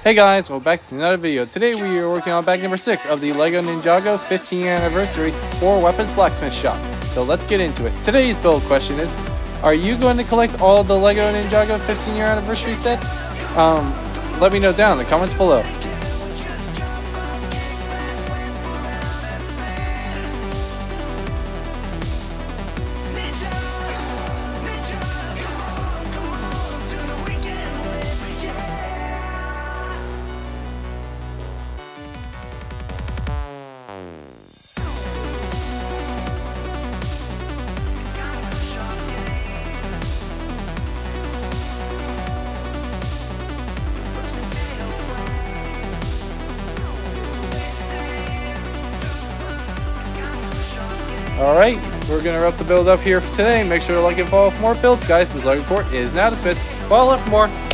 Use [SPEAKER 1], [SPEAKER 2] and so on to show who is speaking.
[SPEAKER 1] Hey guys, welcome back to another video. Today we are working on bag number 6 of the Lego Ninjago 15th year anniversary 4 weapons blacksmith shop. So let's get into it. Today's build question is, are you going to collect all of the Lego Ninjago 15th year anniversary sets? Let me know down in the comments below. Alright, we're going to wrap the build up here for today. Make sure to like and follow for more builds, guys. This Lego Report is now dismissed. Follow up for more.